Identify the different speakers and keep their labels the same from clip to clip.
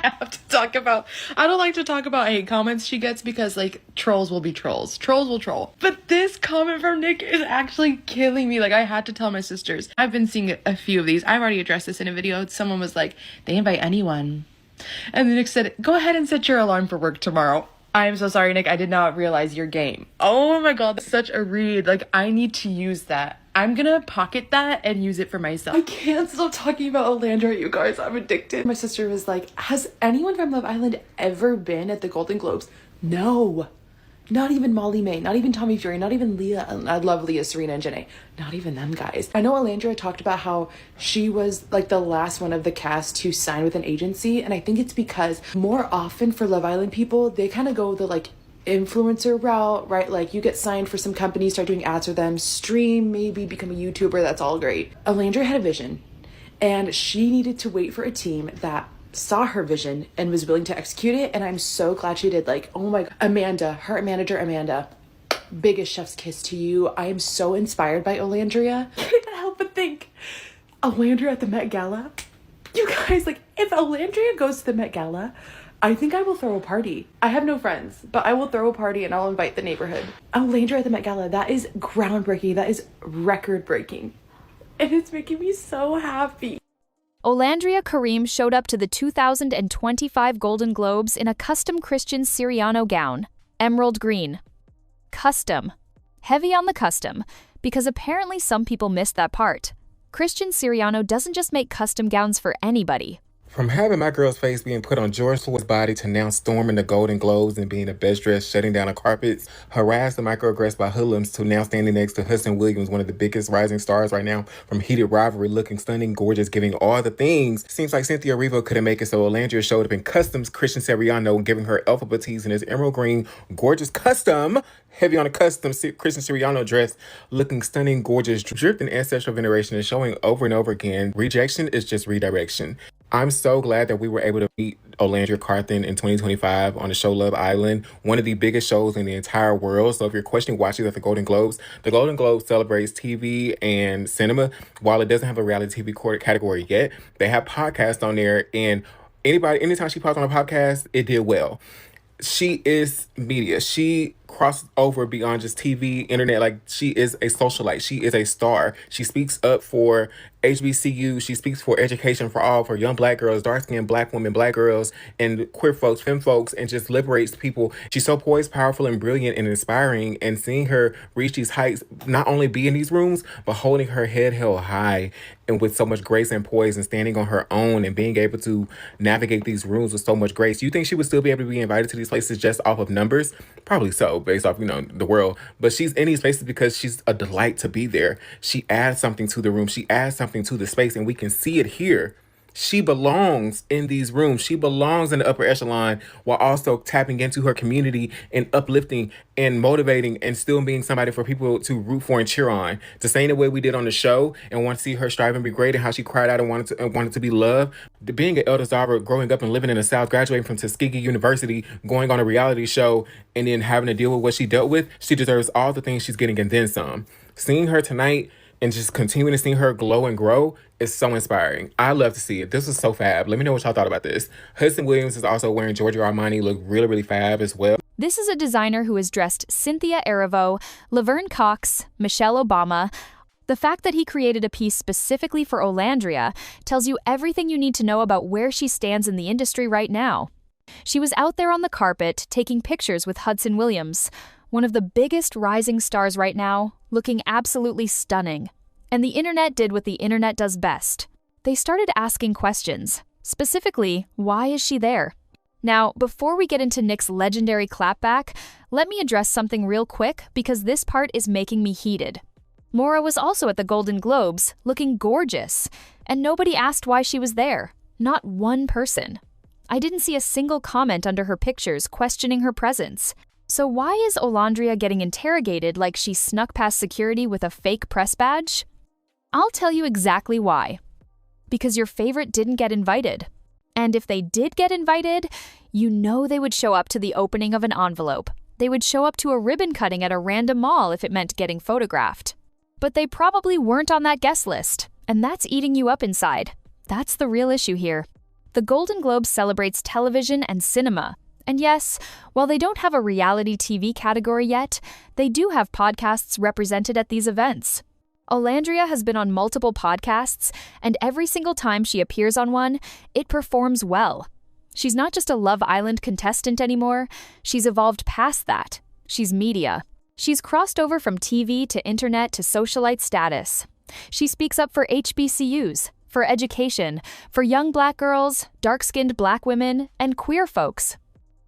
Speaker 1: have to talk about, I don't like to talk about hate comments she gets because like trolls will be trolls. Trolls will troll. But this comment from Nick is actually killing me. Like I had to tell my sisters. I've been seeing a few of these. I've already addressed this in a video. Someone was like, they invite anyone. And then Nick said, go ahead and set your alarm for work tomorrow. I'm so sorry, Nick. I did not realize your game. Oh my God, that's such a read. Like, I need to use that. I'm gonna pocket that and use it for myself. I can't stop talking about Olandria, you guys. I'm addicted. My sister was like, has anyone from Love Island ever been at the Golden Globes? No. Not even Molly May, not even Tommy Fury, not even Leah. I love Leah, Serena, and Janae. Not even them guys. I know Olandria talked about how she was like the last one of the cast to sign with an agency. And I think it's because more often for Love Island people, they kind of go the like influencer route, right? Like you get signed for some company, start doing ads for them, stream, maybe become a YouTuber. That's all great. Olandria had a vision and she needed to wait for a team that saw her vision and was willing to execute it. And I'm so glad she did. Like, oh my God, Amanda, her manager, Amanda, biggest chef's kiss to you. I am so inspired by Olandria. I can't help but think Olandria at the Met Gala. You guys, like if Olandria goes to the Met Gala, I think I will throw a party. I have no friends, but I will throw a party and I'll invite the neighborhood. Olandria at the Met Gala, that is groundbreaking. That is record breaking. And it's making me so happy.
Speaker 2: Olandria Karim showed up to the 2025 Golden Globes in a custom Christian Siriano gown, emerald green. Custom. Heavy on the custom, because apparently some people missed that part. Christian Siriano doesn't just make custom gowns for anybody.
Speaker 3: From having my girl's face being put on George Floyd's body to now storming the Golden Globes and being the best dressed, shutting down the carpets, harassed and microaggressed by hoodlums to now standing next to Hudson Williams, one of the biggest rising stars right now, from heated rivalry, looking stunning, gorgeous, giving all the things. Seems like Cynthia Erivo couldn't make it, so Olandria showed up in customs Christian Siriano, giving her Elfa Batiste in his emerald green, gorgeous custom, heavy on a custom Christian Siriano dress, looking stunning, gorgeous, dripped in ancestral veneration and showing over and over again, rejection is just redirection. I'm so glad that we were able to meet Olandria Carthen in 2025 on the show Love Island, one of the biggest shows in the entire world. So if you're questioning watching at the Golden Globes celebrates TV and cinema. While it doesn't have a reality TV category yet, they have podcasts on there, and anytime she pops on a podcast, it did well. She is media. She crossed over beyond just TV, internet. Like, she is a socialite. She is a star. She speaks up for HBCU. She speaks for education for all, for young Black girls, dark-skinned Black women, Black girls, and queer folks, femme folks, and just liberates people. She's so poised, powerful, and brilliant and inspiring. And seeing her reach these heights, not only be in these rooms, but holding her head held high and with so much grace and poise and standing on her own and being able to navigate these rooms with so much grace. You think she would still be able to be invited to these places just off of numbers? Probably so, based off, the world. But she's in these places because she's a delight to be there. She adds something to the room. She adds something to the space, and we can see it here. She belongs in these rooms. She belongs in the upper echelon while also tapping into her community and uplifting and motivating and still being somebody for people to root for and cheer on. The same way we did on the show and want to see her strive and be great, and how she cried out and wanted to be loved. Being an Elder Zara, growing up and living in the South, graduating from Tuskegee University, going on a reality show, and then having to deal with what she dealt with, she deserves all the things she's getting and then some. Seeing her tonight and just continuing to see her glow and grow is so inspiring. I love to see it. This is so fab. Let me know what y'all thought about this. Hudson Williams is also wearing Giorgio Armani, look really, really fab as well.
Speaker 2: This is a designer who has dressed Cynthia Erivo, Laverne Cox, Michelle Obama. The fact that he created a piece specifically for Olandria tells you everything you need to know about where she stands in the industry right now. She was out there on the carpet taking pictures with Hudson Williams, one of the biggest rising stars right now, looking absolutely stunning. And the internet did what the internet does best. They started asking questions. Specifically, why is she there? Now, before we get into Nick's legendary clapback, let me address something real quick because this part is making me heated. Maura was also at the Golden Globes, looking gorgeous, and nobody asked why she was there. Not one person. I didn't see a single comment under her pictures questioning her presence. So why is Olandria getting interrogated like she snuck past security with a fake press badge? I'll tell you exactly why. Because your favorite didn't get invited. And if they did get invited, you know they would show up to the opening of an envelope. They would show up to a ribbon cutting at a random mall if it meant getting photographed. But they probably weren't on that guest list, and that's eating you up inside. That's the real issue here. The Golden Globes celebrates television and cinema. And yes, while they don't have a reality TV category yet, they do have podcasts represented at these events. Olandria has been on multiple podcasts, and every single time she appears on one, it performs well. She's not just a Love Island contestant anymore, she's evolved past that. She's media. She's crossed over from TV to internet to socialite status. She speaks up for HBCUs, for education, for young Black girls, dark-skinned Black women, and queer folks.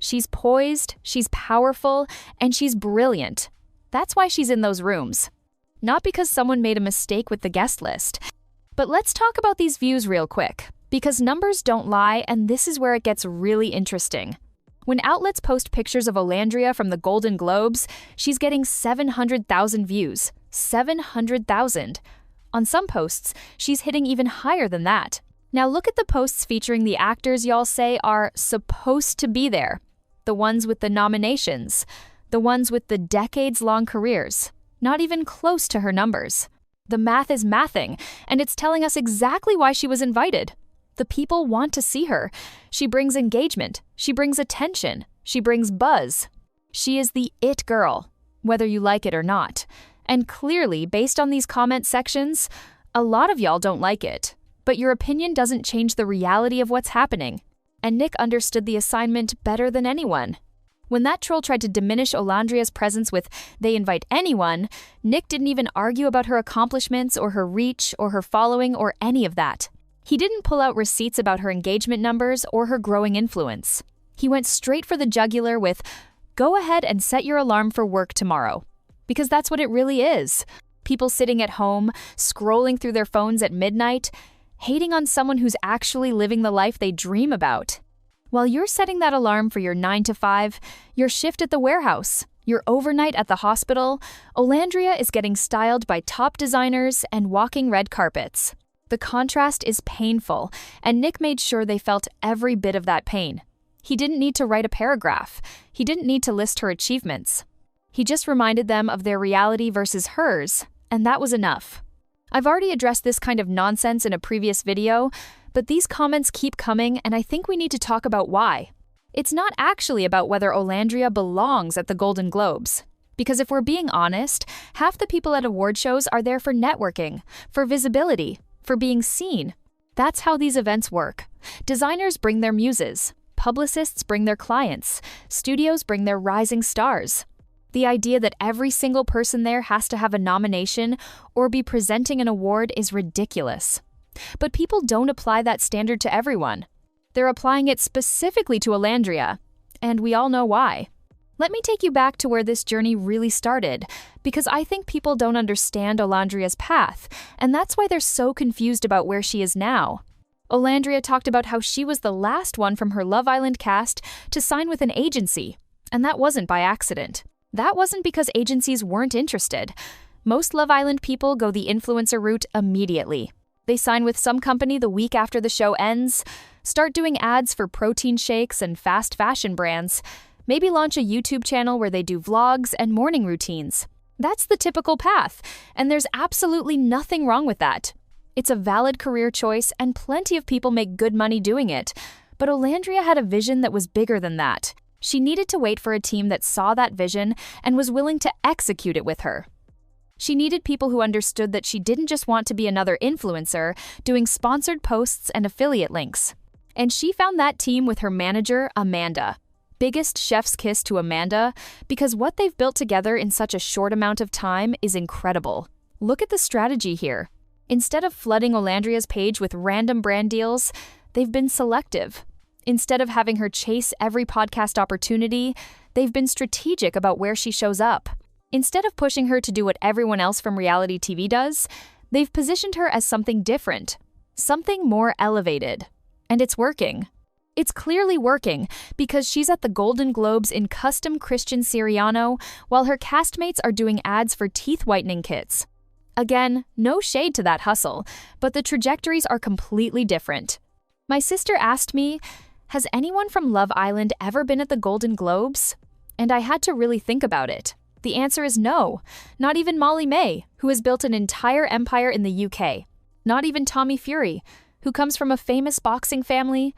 Speaker 2: She's poised, she's powerful, and she's brilliant. That's why she's in those rooms. Not because someone made a mistake with the guest list. But let's talk about these views real quick, because numbers don't lie, and this is where it gets really interesting. When outlets post pictures of Olandria from the Golden Globes, she's getting 700,000 views. 700,000. On some posts, she's hitting even higher than that. Now look at the posts featuring the actors y'all say are supposed to be there. The ones with the nominations. The ones with the decades-long careers. Not even close to her numbers. The math is mathing, and it's telling us exactly why she was invited. The people want to see her. She brings engagement. She brings attention. She brings buzz. She is the it girl, whether you like it or not. And clearly, based on these comment sections, a lot of y'all don't like it. But your opinion doesn't change the reality of what's happening. And Nick understood the assignment better than anyone. When that troll tried to diminish Olandria's presence with "they invite anyone," Nick didn't even argue about her accomplishments or her reach or her following or any of that. He didn't pull out receipts about her engagement numbers or her growing influence. He went straight for the jugular with, "Go ahead and set your alarm for work tomorrow." Because that's what it really is. People sitting at home, scrolling through their phones at midnight, hating on someone who's actually living the life they dream about. While you're setting that alarm for your 9 to 5, your shift at the warehouse, your overnight at the hospital, Olandria is getting styled by top designers and walking red carpets. The contrast is painful, and Nick made sure they felt every bit of that pain. He didn't need to write a paragraph. He didn't need to list her achievements. He just reminded them of their reality versus hers, and that was enough. I've already addressed this kind of nonsense in a previous video, but these comments keep coming, and I think we need to talk about why. It's not actually about whether Olandria belongs at the Golden Globes. Because if we're being honest, half the people at award shows are there for networking, for visibility, for being seen. That's how these events work. Designers bring their muses. Publicists bring their clients. Studios bring their rising stars. The idea that every single person there has to have a nomination or be presenting an award is ridiculous. But people don't apply that standard to everyone. They're applying it specifically to Olandria, and we all know why. Let me take you back to where this journey really started, because I think people don't understand Olandria's path, and that's why they're so confused about where she is now. Olandria talked about how she was the last one from her Love Island cast to sign with an agency, and that wasn't by accident. That wasn't because agencies weren't interested. Most Love Island people go the influencer route immediately. They sign with some company the week after the show ends, start doing ads for protein shakes and fast fashion brands, maybe launch a YouTube channel where they do vlogs and morning routines. That's the typical path, and there's absolutely nothing wrong with that. It's a valid career choice, and plenty of people make good money doing it. But Olandria had a vision that was bigger than that. She needed to wait for a team that saw that vision and was willing to execute it with her. She needed people who understood that she didn't just want to be another influencer doing sponsored posts and affiliate links. And she found that team with her manager, Amanda. Biggest chef's kiss to Amanda, because what they've built together in such a short amount of time is incredible. Look at the strategy here. Instead of flooding Olandria's page with random brand deals, they've been selective. Instead of having her chase every podcast opportunity, they've been strategic about where she shows up. Instead of pushing her to do what everyone else from reality TV does, they've positioned her as something different, something more elevated. And it's working. It's clearly working because she's at the Golden Globes in custom Christian Siriano while her castmates are doing ads for teeth whitening kits. Again, no shade to that hustle, but the trajectories are completely different. My sister asked me, has anyone from Love Island ever been at the Golden Globes? And I had to really think about it. The answer is no. Not even Molly May, who has built an entire empire in the UK. Not even Tommy Fury, who comes from a famous boxing family,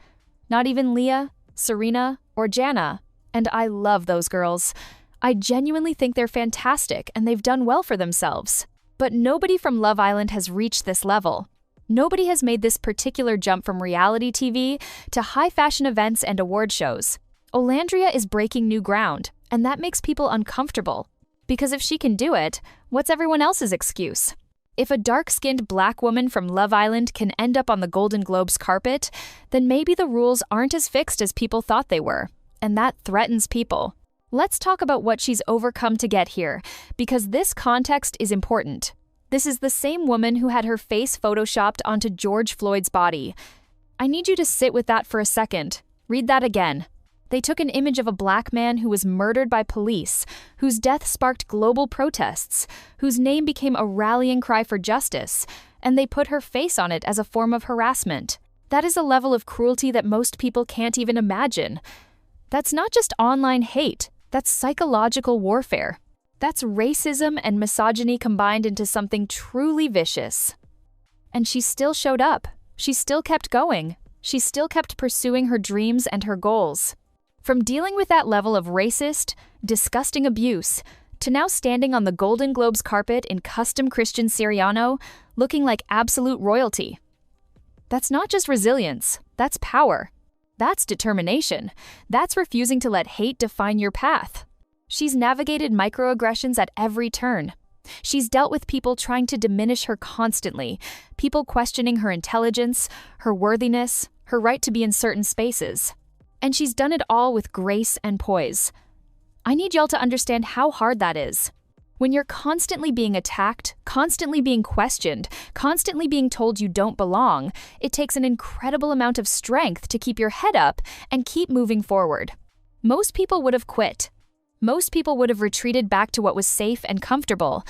Speaker 2: Not even Leah, Serena, or Jana. And I love those girls. I genuinely think they're fantastic and they've done well for themselves. But nobody from Love Island has reached this level. Nobody has made this particular jump from reality TV to high-fashion events and award shows. Olandria is breaking new ground, and that makes people uncomfortable. Because if she can do it, what's everyone else's excuse? If a dark-skinned black woman from Love Island can end up on the Golden Globes carpet, then maybe the rules aren't as fixed as people thought they were, and that threatens people. Let's talk about what she's overcome to get here, because this context is important. This is the same woman who had her face photoshopped onto George Floyd's body. I need you to sit with that for a second. Read that again. They took an image of a black man who was murdered by police, whose death sparked global protests, whose name became a rallying cry for justice, and they put her face on it as a form of harassment. That is a level of cruelty that most people can't even imagine. That's not just online hate, that's psychological warfare. That's racism and misogyny combined into something truly vicious. And she still showed up. She still kept going. She still kept pursuing her dreams and her goals. From dealing with that level of racist, disgusting abuse, to now standing on the Golden Globes carpet in custom Christian Siriano, looking like absolute royalty. That's not just resilience, that's power. That's determination. That's refusing to let hate define your path. She's navigated microaggressions at every turn. She's dealt with people trying to diminish her constantly, people questioning her intelligence, her worthiness, her right to be in certain spaces. And she's done it all with grace and poise. I need y'all to understand how hard that is. When you're constantly being attacked, constantly being questioned, constantly being told you don't belong, it takes an incredible amount of strength to keep your head up and keep moving forward. Most people would have quit. Most people would have retreated back to what was safe and comfortable,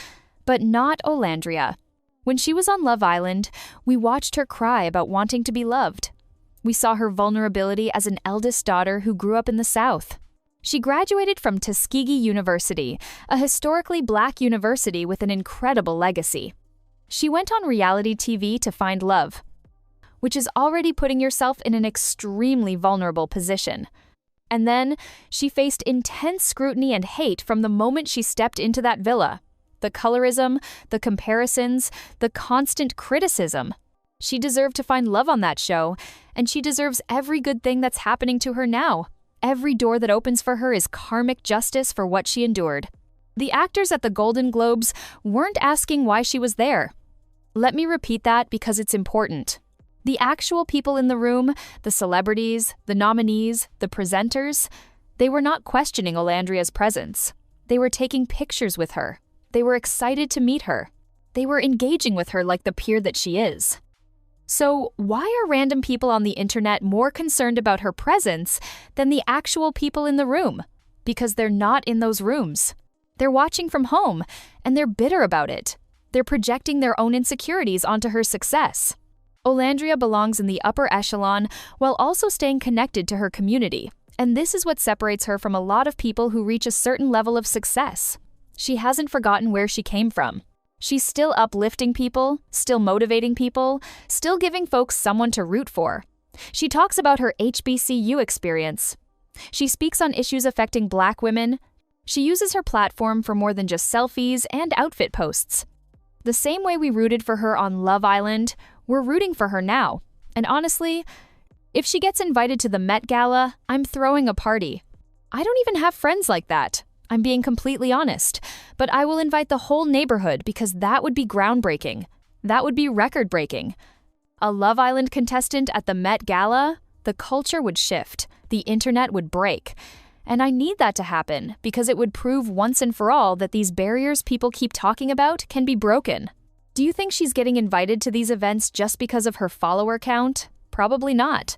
Speaker 2: but not Olandria. When she was on Love Island, we watched her cry about wanting to be loved. We saw her vulnerability as an eldest daughter who grew up in the South. She graduated from Tuskegee University, a historically black university with an incredible legacy. She went on reality TV to find love, which is already putting yourself in an extremely vulnerable position. And then she faced intense scrutiny and hate from the moment she stepped into that villa. The colorism, the comparisons, the constant criticism. She deserved to find love on that show, and she deserves every good thing that's happening to her now. Every door that opens for her is karmic justice for what she endured. The actors at the Golden Globes weren't asking why she was there. Let me repeat that because it's important. The actual people in the room, the celebrities, the nominees, the presenters, they were not questioning Olandria's presence. They were taking pictures with her. They were excited to meet her. They were engaging with her like the peer that she is. So why are random people on the internet more concerned about her presence than the actual people in the room? Because they're not in those rooms. They're watching from home, and they're bitter about it. They're projecting their own insecurities onto her success. Olandria belongs in the upper echelon while also staying connected to her community, and this is what separates her from a lot of people who reach a certain level of success. She hasn't forgotten where she came from. She's still uplifting people, still motivating people, still giving folks someone to root for. She talks about her HBCU experience. She speaks on issues affecting Black women. She uses her platform for more than just selfies and outfit posts. The same way we rooted for her on Love Island, we're rooting for her now. And honestly, if she gets invited to the Met Gala, I'm throwing a party. I don't even have friends like that. I'm being completely honest, but I will invite the whole neighborhood because that would be groundbreaking. That would be record-breaking. A Love Island contestant at the Met Gala, the culture would shift, the internet would break. And I need that to happen because it would prove once and for all that these barriers people keep talking about can be broken. Do you think she's getting invited to these events just because of her follower count? Probably not.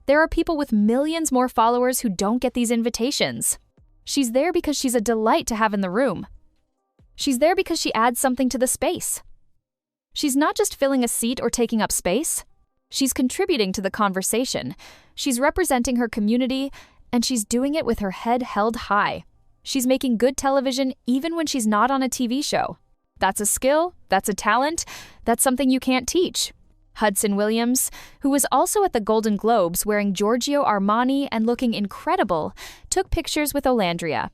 Speaker 2: There are people with millions more followers who don't get these invitations. She's there because she's a delight to have in the room. She's there because she adds something to the space. She's not just filling a seat or taking up space. She's contributing to the conversation. She's representing her community, and she's doing it with her head held high. She's making good television even when she's not on a TV show. That's a skill, that's a talent, that's something you can't teach. Hudson Williams, who was also at the Golden Globes wearing Giorgio Armani and looking incredible, took pictures with Olandria.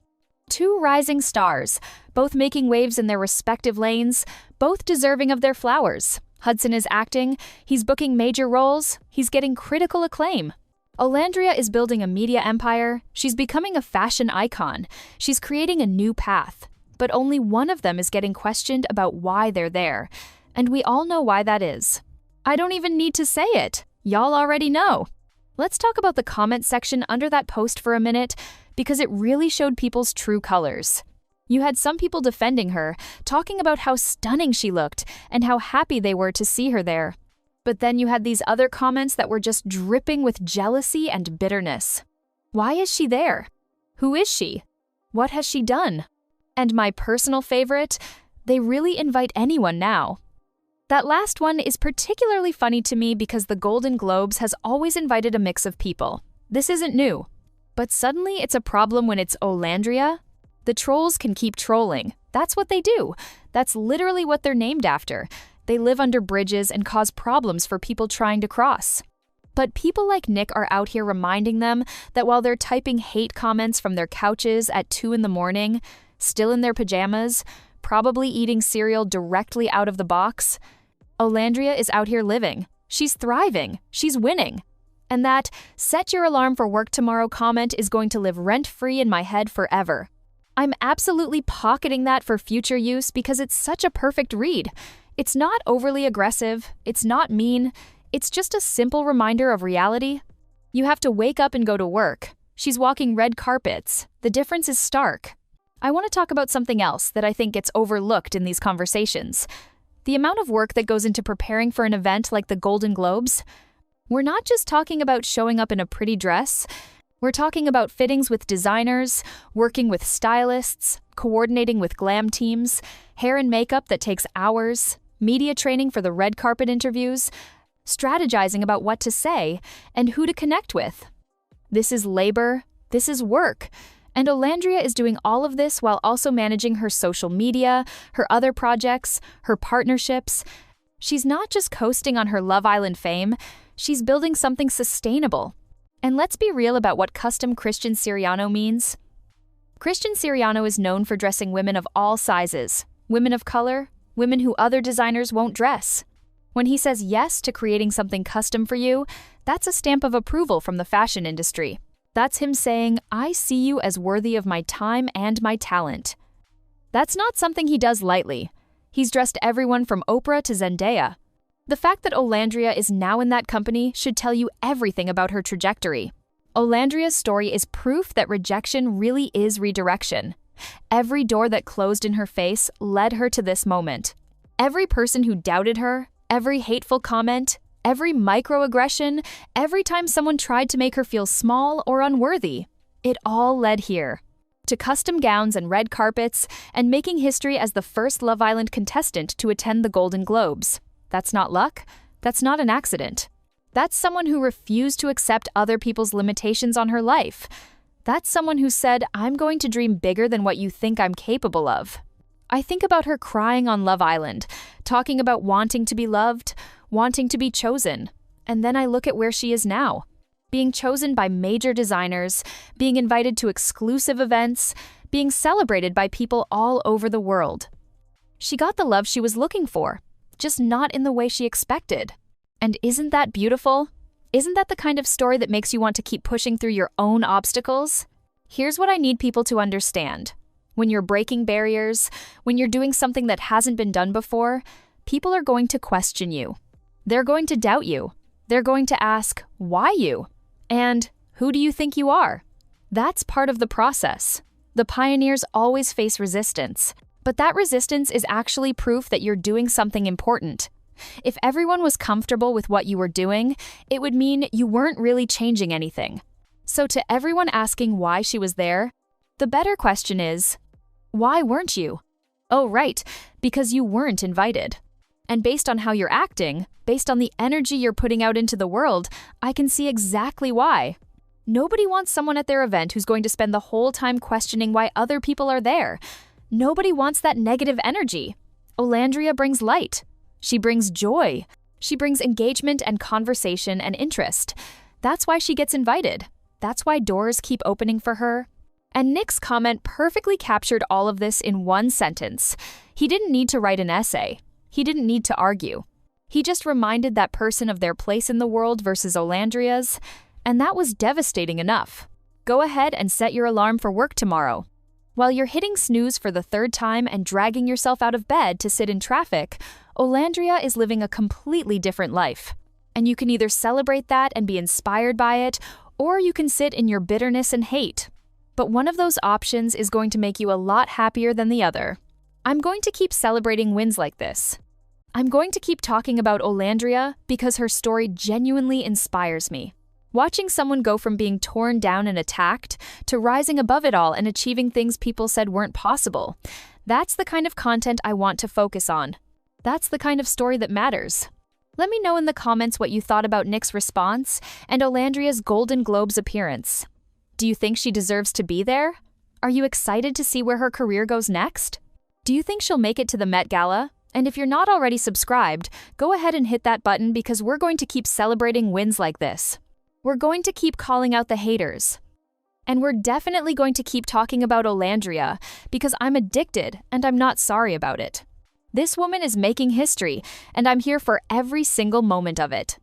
Speaker 2: Two rising stars, both making waves in their respective lanes, both deserving of their flowers. Hudson is acting, he's booking major roles, he's getting critical acclaim. Olandria is building a media empire, she's becoming a fashion icon, she's creating a new path. But only one of them is getting questioned about why they're there. And we all know why that is. I don't even need to say it. Y'all already know. Let's talk about the comment section under that post for a minute, because it really showed people's true colors. You had some people defending her, talking about how stunning she looked and how happy they were to see her there. But then you had these other comments that were just dripping with jealousy and bitterness. Why is she there? Who is she? What has she done? And my personal favorite, they really invite anyone now. That last one is particularly funny to me because the Golden Globes has always invited a mix of people. This isn't new. But suddenly it's a problem when it's Olandria. The trolls can keep trolling. That's what they do. That's literally what they're named after. They live under bridges and cause problems for people trying to cross. But people like Nick are out here reminding them that while they're typing hate comments from their couches at 2 a.m, still in their pajamas, probably eating cereal directly out of the box, Olandria is out here living. She's thriving. She's winning. And that "set your alarm for work tomorrow" comment is going to live rent-free in my head forever. I'm absolutely pocketing that for future use because it's such a perfect read. It's not overly aggressive. It's not mean. It's just a simple reminder of reality. You have to wake up and go to work. She's walking red carpets. The difference is stark. I want to talk about something else that I think gets overlooked in these conversations. The amount of work that goes into preparing for an event like the Golden Globes. We're not just talking about showing up in a pretty dress. We're talking about fittings with designers, working with stylists, coordinating with glam teams, hair and makeup that takes hours, media training for the red carpet interviews, strategizing about what to say and who to connect with. This is labor. This is work. And Olandria is doing all of this while also managing her social media, her other projects, her partnerships. She's not just coasting on her Love Island fame, she's building something sustainable. And let's be real about what custom Christian Siriano means. Christian Siriano is known for dressing women of all sizes, women of color, women who other designers won't dress. When he says yes to creating something custom for you, that's a stamp of approval from the fashion industry. That's him saying, "I see you as worthy of my time and my talent." That's not something he does lightly. He's dressed everyone from Oprah to Zendaya. The fact that Olandria is now in that company should tell you everything about her trajectory. Olandria's story is proof that rejection really is redirection. Every door that closed in her face led her to this moment. Every person who doubted her, every hateful comment, every microaggression, every time someone tried to make her feel small or unworthy, it all led here. To custom gowns and red carpets, and making history as the first Love Island contestant to attend the Golden Globes. That's not luck. That's not an accident. That's someone who refused to accept other people's limitations on her life. That's someone who said, "I'm going to dream bigger than what you think I'm capable of." I think about her crying on Love Island, talking about wanting to be loved, wanting to be chosen. And then I look at where she is now. Being chosen by major designers, being invited to exclusive events, being celebrated by people all over the world. She got the love she was looking for, just not in the way she expected. And isn't that beautiful? Isn't that the kind of story that makes you want to keep pushing through your own obstacles? Here's what I need people to understand. When you're breaking barriers, when you're doing something that hasn't been done before, people are going to question you. They're going to doubt you. They're going to ask, why you? And who do you think you are? That's part of the process. The pioneers always face resistance, but that resistance is actually proof that you're doing something important. If everyone was comfortable with what you were doing, it would mean you weren't really changing anything. So to everyone asking why she was there, the better question is, why weren't you? Oh, right, because you weren't invited. And based on how you're acting, based on the energy you're putting out into the world, I can see exactly why. Nobody wants someone at their event who's going to spend the whole time questioning why other people are there. Nobody wants that negative energy. Olandria brings light. She brings joy. She brings engagement and conversation and interest. That's why she gets invited. That's why doors keep opening for her. And Nick's comment perfectly captured all of this in one sentence. He didn't need to write an essay. He didn't need to argue. He just reminded that person of their place in the world versus Olandria's, and that was devastating enough. Go ahead and set your alarm for work tomorrow. While you're hitting snooze for the third time and dragging yourself out of bed to sit in traffic, Olandria is living a completely different life. And you can either celebrate that and be inspired by it, or you can sit in your bitterness and hate. But one of those options is going to make you a lot happier than the other. I'm going to keep celebrating wins like this. I'm going to keep talking about Olandria because her story genuinely inspires me. Watching someone go from being torn down and attacked to rising above it all and achieving things people said weren't possible. That's the kind of content I want to focus on. That's the kind of story that matters. Let me know in the comments what you thought about Nick's response and Olandria's Golden Globes appearance. Do you think she deserves to be there? Are you excited to see where her career goes next? Do you think she'll make it to the Met Gala? And if you're not already subscribed, go ahead and hit that button because we're going to keep celebrating wins like this. We're going to keep calling out the haters. And we're definitely going to keep talking about Olandria because I'm addicted and I'm not sorry about it. This woman is making history, and I'm here for every single moment of it.